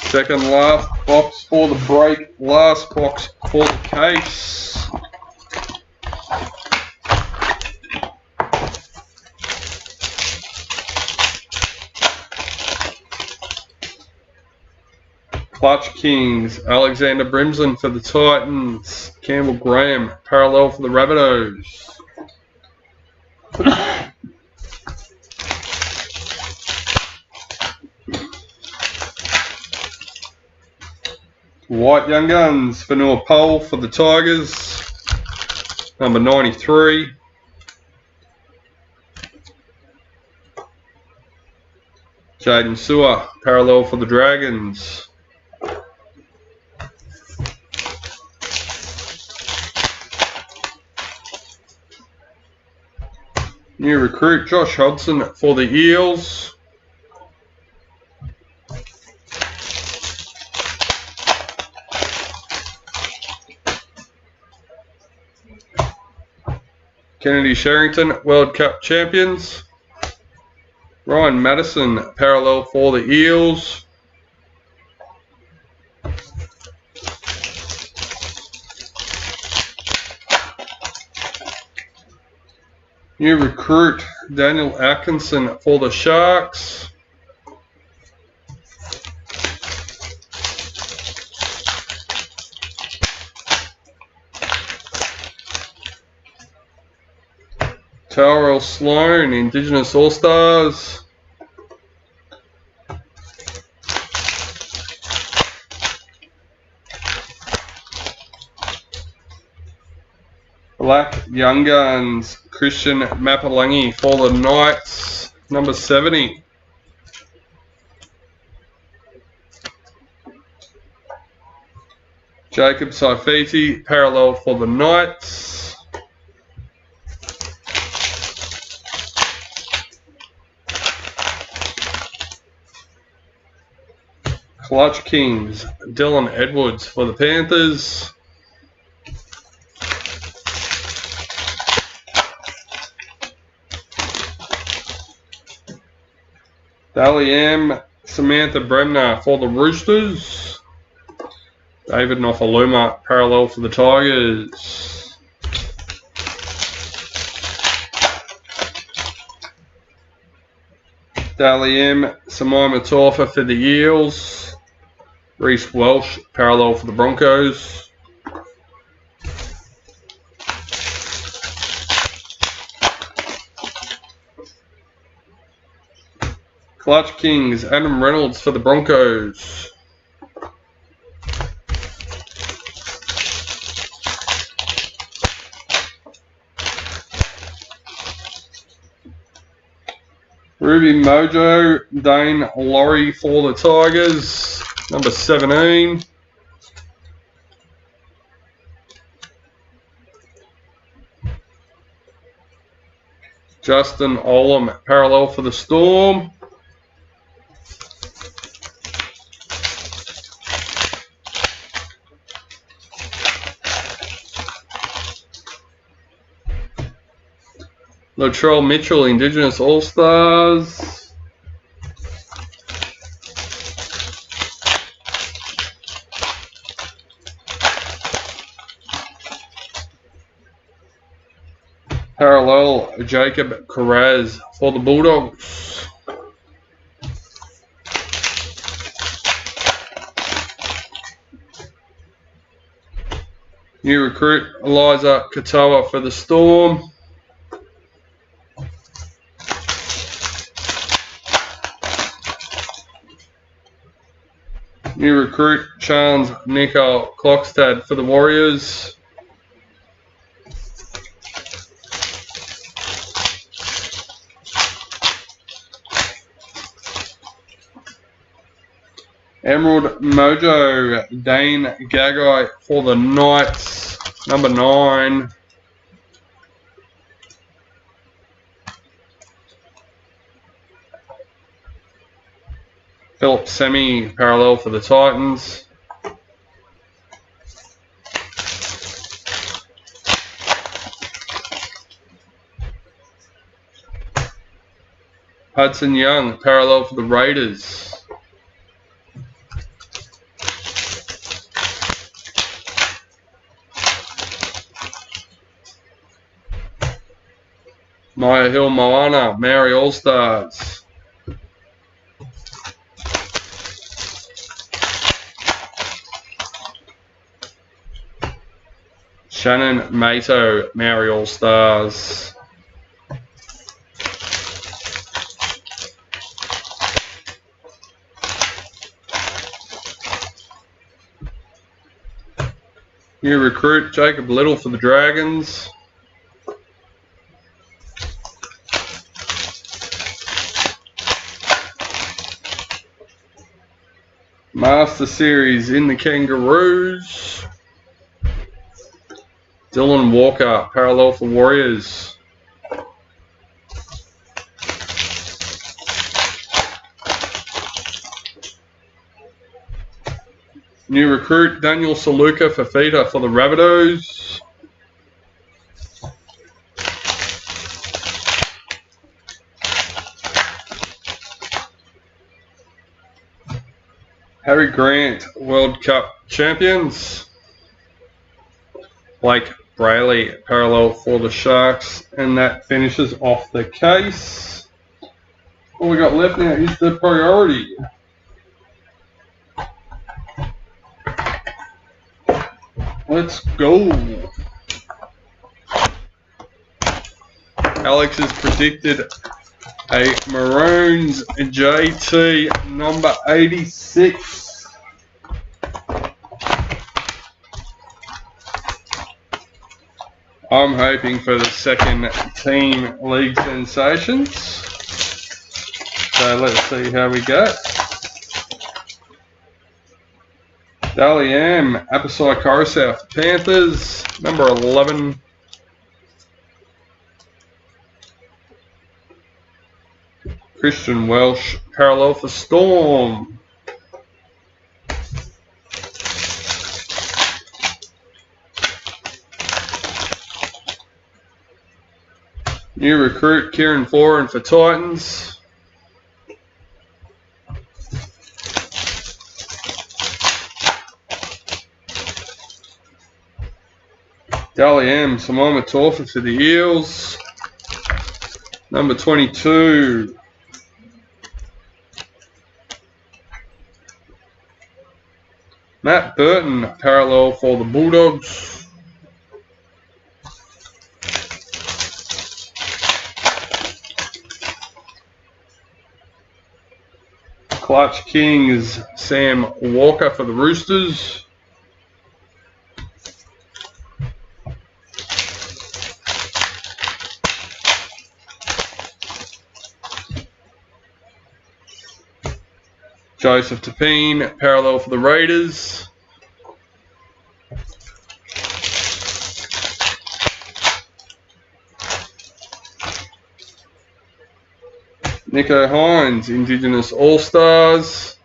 Speaker 1: Second last box for the break, last box for the case. Clutch Kings, Alexander Brimson for the Titans, Campbell Graham, parallel for the Rabbitohs. White Young Guns, Vanua Pole for the Tigers, number 93. Jaden Sewer, parallel for the Dragons. New recruit Josh Hodgson for the Eels. Kennedy Sherrington, World Cup champions. Ryan Madison, parallel for the Eels. New recruit Daniel Atkinson for the Sharks. Tyrell Sloan, Indigenous All-Stars. Black Young Guns, Christian Mapalangi for the Knights, number 70. Jacob Saifiti, parallel for the Knights. Clutch Kings, Dylan Edwards for the Panthers. Dally M, Samantha Bremner for the Roosters. David Nofaluma, parallel for the Tigers. Dally M, Samai Mataufa for the Eels. Reece Welsh, parallel for the Broncos. Clutch Kings, Adam Reynolds for the Broncos. Ruby Mojo, Dane Laurie for the Tigers, number 17. Justin Olam, parallel for the Storm. Latrell Mitchell, Indigenous All-Stars. Parallel, Jacob Carraz for the Bulldogs. New recruit, Eliza Katoa for the Storm. New recruit, Charles Nico Klokstad for the Warriors. Emerald Mojo, Dane Gagai for the Knights, number 9. Philip Semi, parallel for the Titans. Hudson Young, parallel for the Raiders. Maya Hill Moana, Maori All-Stars. Shannon Mato, Maori All-Stars. New recruit, Jacob Little for the Dragons. Master Series in the Kangaroos. Dylan Walker, parallel for Warriors. New recruit, Daniel Saluka Fafita for the Rabbitohs. Harry Grant, World Cup champions. Blake Brayley, parallel for the Sharks. And that finishes off the case. All we got left now is the priority. Let's go. Alex has predicted a Maroons JT number 86. I'm hoping for the second team league sensations. So let's see how we go. Dally M, Apasai Coruscant, Panthers, number 11. Christian Welsh, parallel for Storm. New recruit, Kieran Foran for Titans. Dally M, Simon Torfa for the Eels. Number 22. Matt Burton, parallel for the Bulldogs. Clutch Kings, Sam Walker for the Roosters. Joseph Tapine, parallel for the Raiders. Nico Hines, Indigenous All-Stars.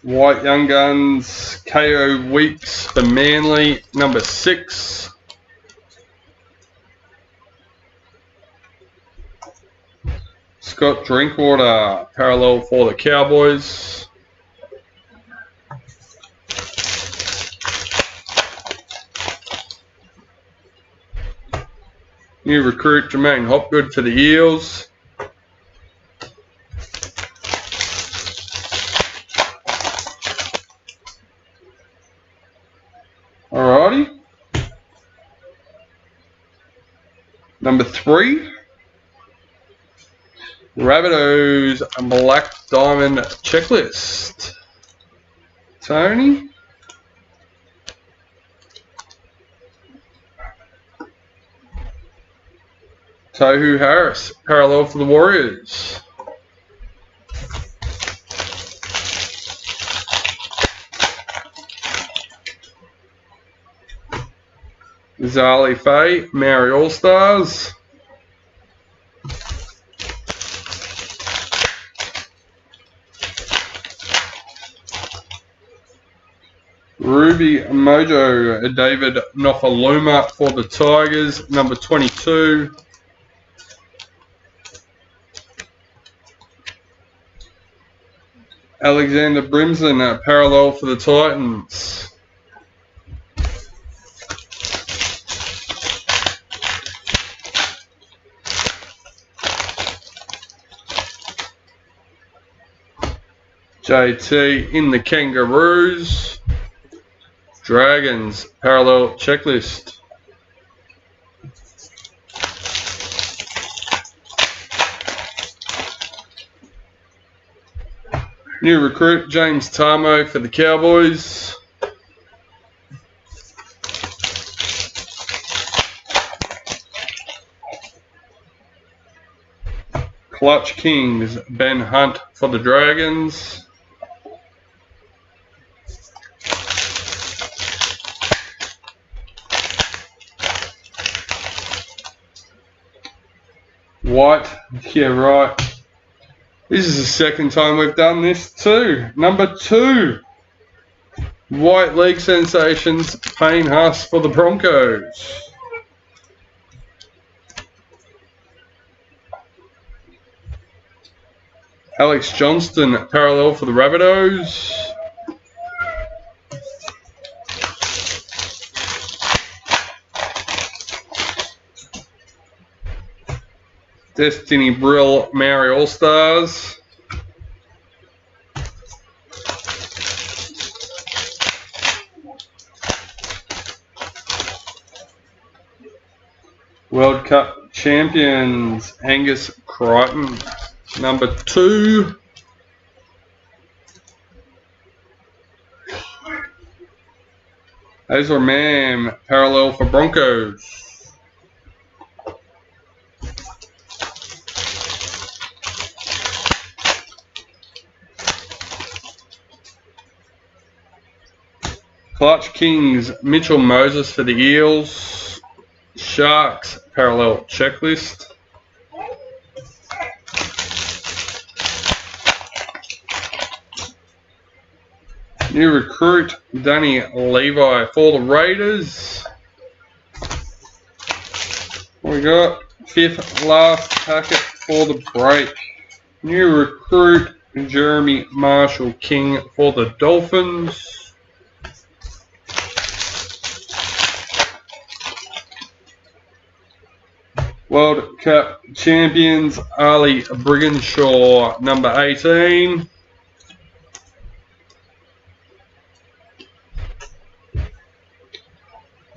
Speaker 1: White Young Guns, KO Weeks for Manly, number 6. Scott Drinkwater, parallel for the Cowboys. New recruit Jermaine Hopgood for the Eels. Alrighty. Number 3. Rabbitohs Black Diamond Checklist. Tony. Tohu Harris, parallel for the Warriors. Zali Faye, Maori All-Stars. Ruby Mojo, David Nofaluma for the Tigers, number 22. Alexander Brimson, parallel for the Titans. JT in the Kangaroos. Dragons, parallel checklist. New recruit James Tarmo for the Cowboys. Clutch Kings, Ben Hunt for the Dragons. White, yeah right. This is the second time we've done this too. Number 2. White League Sensations, Payne Haas for the Broncos. Alex Johnston, parallel for the Rabbitohs. Destiny Brill, Maori All-Stars. World Cup champions, Angus Crichton, number 2. Azor Mam, parallel for Broncos. Clutch Kings, Mitchell Moses for the Eels. Sharks, parallel checklist. New recruit, Danny Levi for the Raiders. We got 5th last packet for the break. New recruit, Jeremy Marshall King for the Dolphins. World Cup champions, Ali Brigginshaw, number 18.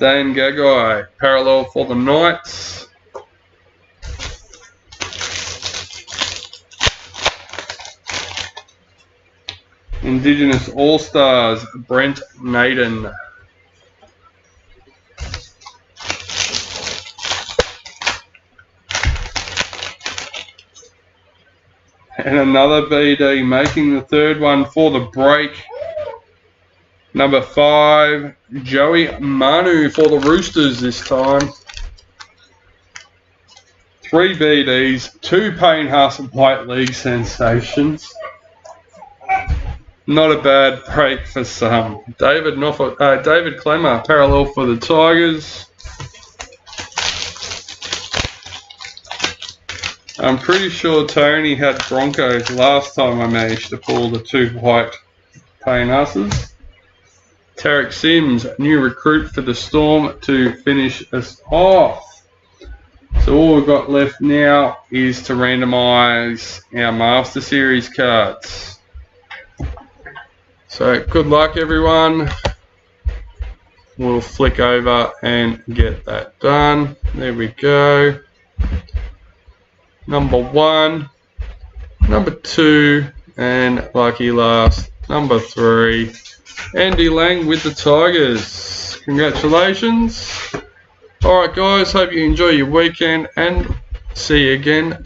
Speaker 1: Dan Gagai, parallel for the Knights. Indigenous All-Stars, Brent Naden. And another BD, making the third one for the break. Number 5, Joey Manu for the Roosters this time. 3 BDs, 2 Payne Haas White League sensations. Not a bad break for some. David Clemmer, parallel for the Tigers. I'm pretty sure Tony had Broncos last time I managed to pull the 2 white Payne Haases. Tarek Sims, new recruit for the Storm to finish us off. So all we've got left now is to randomise our Master Series cards. So good luck everyone. We'll flick over and get that done. There we go. Number 1, number 2, and lucky last, number 3. Andy Lang with the Tigers. Congratulations. Alright guys, hope you enjoy your weekend and see you again